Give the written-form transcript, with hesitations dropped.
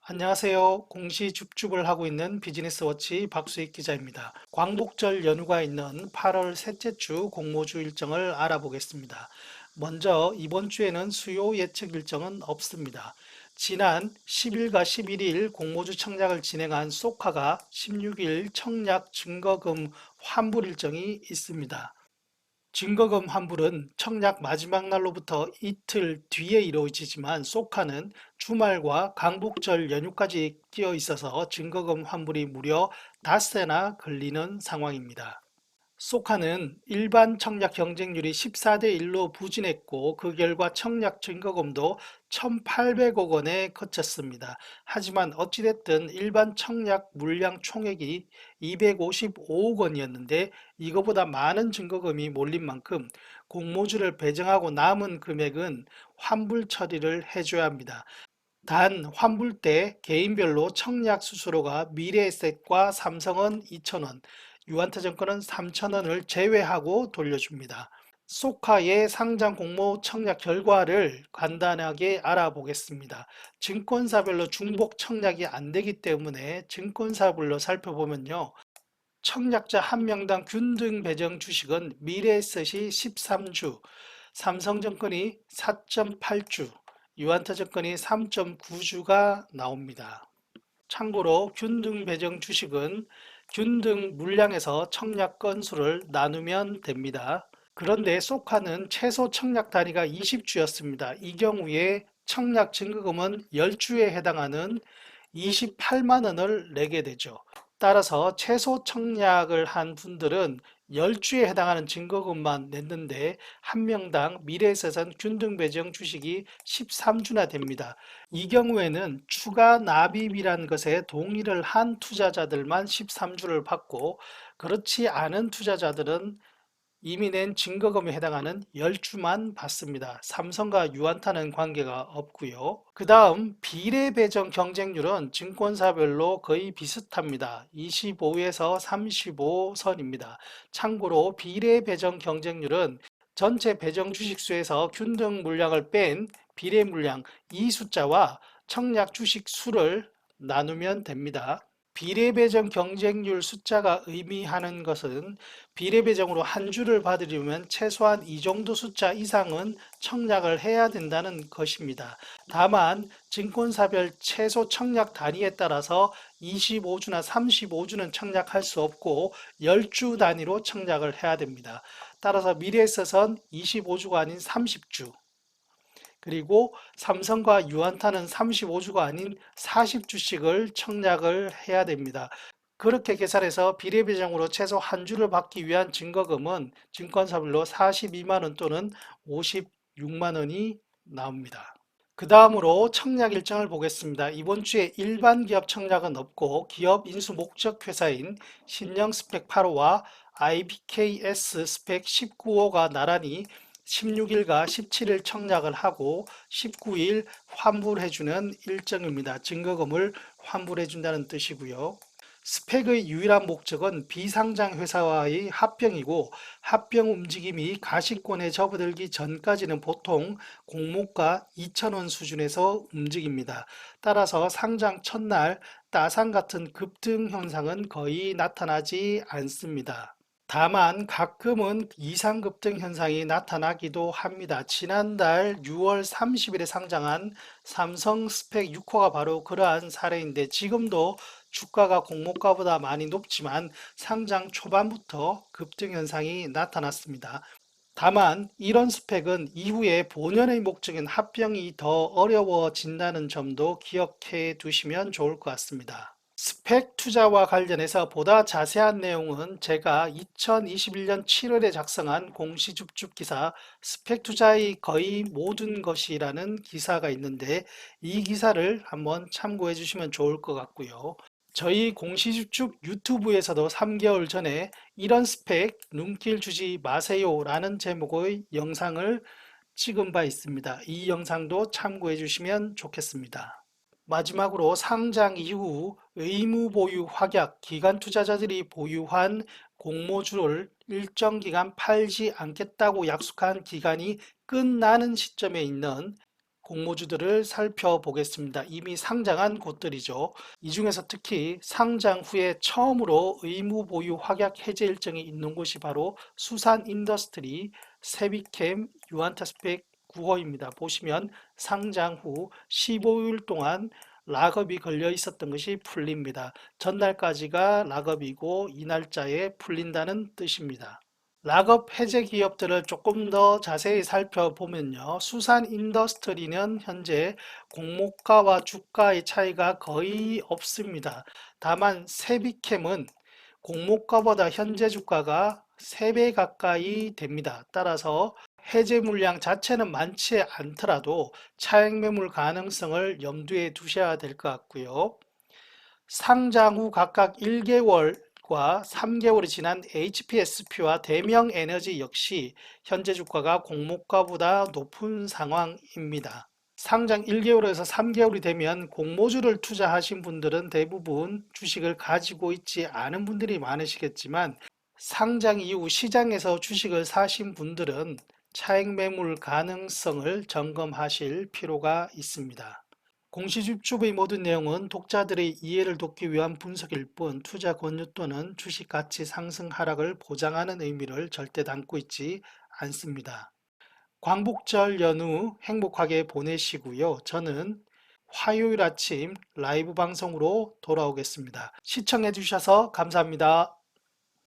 안녕하세요. 공시줍줍을 하고 있는 비즈니스워치 박수익 기자입니다. 광복절 연휴가 있는 8월 셋째 주 공모주 일정을 알아보겠습니다. 먼저 이번 주에는 수요 예측 일정은 없습니다. 지난 10일과 11일 공모주 청약을 진행한 소카가 16일 청약 증거금 환불 일정이 있습니다. 증거금 환불은 청약 마지막 날로부터 이틀 뒤에 이루어지지만 소카는 주말과 광복절 연휴까지 끼어 있어서 증거금 환불이 무려 닷새나 걸리는 상황입니다. 소카는 일반 청약 경쟁률이 14대 1로 부진했고 그 결과 청약 증거금도 1,800억 원에 그쳤습니다. 하지만 어찌됐든 일반 청약 물량 총액이 255억 원이었는데 이거보다 많은 증거금이 몰린 만큼 공모주를 배정하고 남은 금액은 환불 처리를 해줘야 합니다. 단 환불 때 개인별로 청약 수수료가 미래에셋과 삼성은 2,000원, 유한타증권은 3,000원을 제외하고 돌려줍니다. 소카의 상장 공모 청약 결과를 간단하게 알아보겠습니다. 증권사별로 중복 청약이 안 되기 때문에 증권사별로 살펴보면요. 청약자 한 명당 균등 배정 주식은 미래에셋이 13주, 삼성증권이 4.8주, 유한타증권이 3.9주가 나옵니다. 참고로 균등 배정 주식은 균등 물량에서 청약 건수를 나누면 됩니다. 그런데 소카는 최소 청약 단위가 20주였습니다. 이 경우에 청약 증거금은 10주에 해당하는 28만 원을 내게 되죠. 따라서 최소 청약을 한 분들은 10주에 해당하는 증거금만 냈는데 한 명당 미래에셋은 균등 배정 주식이 13주나 됩니다. 이 경우에는 추가 납입이라는 것에 동의를 한 투자자들만 13주를 받고 그렇지 않은 투자자들은 이미 낸 증거금에 해당하는 10주만 받습니다. 삼성과 유한타는 관계가 없고요. 그 다음 비례 배정 경쟁률은 증권사별로 거의 비슷합니다. 25에서 35선입니다. 참고로 비례 배정 경쟁률은 전체 배정 주식수에서 균등 물량을 뺀 비례 물량 이 숫자와 청약 주식 수를 나누면 됩니다. 비례배정 경쟁률 숫자가 의미하는 것은 비례배정으로 한 주를 받으려면 최소한 이 정도 숫자 이상은 청약을 해야 된다는 것입니다. 다만 증권사별 최소 청약 단위에 따라서 25주나 35주는 청약할 수 없고 10주 단위로 청약을 해야 됩니다. 따라서 미래에셋은 25주가 아닌 30주, 그리고 삼성과 유한타는 35주가 아닌 40주씩을 청약을 해야 됩니다. 그렇게 계산해서 비례배정으로 최소 한 주를 받기 위한 증거금은 증권사별로 42만 원 또는 56만 원이 나옵니다. 그 다음으로 청약 일정을 보겠습니다. 이번 주에 일반 기업 청약은 없고 기업 인수 목적 회사인 신영 스펙 8호와 IBKS 스펙 19호가 나란히 16일과 17일 청약을 하고 19일 환불해주는 일정입니다. 증거금을 환불해준다는 뜻이고요. 스펙의 유일한 목적은 비상장 회사와의 합병이고 합병 움직임이 가시권에 접어들기 전까지는 보통 공모가 2,000원 수준에서 움직입니다. 따라서 상장 첫날 따상 같은 급등 현상은 거의 나타나지 않습니다. 다만 가끔은 이상급등 현상이 나타나기도 합니다. 지난달 6월 30일에 상장한 삼성 스펙 6호가 바로 그러한 사례인데 지금도 주가가 공모가보다 많이 높지만 상장 초반부터 급등 현상이 나타났습니다. 다만 이런 스펙은 이후에 본연의 목적인 합병이 더 어려워진다는 점도 기억해 두시면 좋을 것 같습니다. 스펙 투자와 관련해서 보다 자세한 내용은 제가 2021년 7월에 작성한 공시줍줍 기사 스펙 투자의 거의 모든 것이라는 기사가 있는데 이 기사를 한번 참고해 주시면 좋을 것 같고요. 저희 공시줍줍 유튜브에서도 3개월 전에 이런 스펙 눈길 주지 마세요 라는 제목의 영상을 찍은 바 있습니다. 이 영상도 참고해 주시면 좋겠습니다. 마지막으로 상장 이후 의무 보유 확약, 기관 투자자들이 보유한 공모주를 일정 기간 팔지 않겠다고 약속한 기간이 끝나는 시점에 있는 공모주들을 살펴보겠습니다. 이미 상장한 곳들이죠. 이 중에서 특히 상장 후에 처음으로 의무 보유 확약 해제 일정이 있는 곳이 바로 수산인더스트리, 세비캠, 유안타스펙 9호입니다. 보시면 상장 후 15일 동안 락업이 걸려 있었던 것이 풀립니다. 전날까지가 락업이고 이 날짜에 풀린다는 뜻입니다. 락업 해제 기업들을 조금 더 자세히 살펴보면요. 수산 인더스트리는 현재 공모가와 주가의 차이가 거의 없습니다. 다만 세비캠은 공모가보다 현재 주가가 3배 가까이 됩니다. 따라서 해제 물량 자체는 많지 않더라도 차익 매물 가능성을 염두에 두셔야 될 것 같고요. 상장 후 각각 1개월과 3개월이 지난 HPSP와 대명에너지 역시 현재 주가가 공모가보다 높은 상황입니다. 상장 1개월에서 3개월이 되면 공모주를 투자하신 분들은 대부분 주식을 가지고 있지 않은 분들이 많으시겠지만 상장 이후 시장에서 주식을 사신 분들은 차익 매물 가능성을 점검하실 필요가 있습니다. 공시주의 모든 내용은 독자들의 이해를 돕기 위한 분석일 뿐 투자 권유 또는 주식 가치 상승 하락을 보장하는 의미를 절대 담고 있지 않습니다. 광복절 연휴 행복하게 보내시고요. 저는 화요일 아침 라이브 방송으로 돌아오겠습니다. 시청해 주셔서 감사합니다.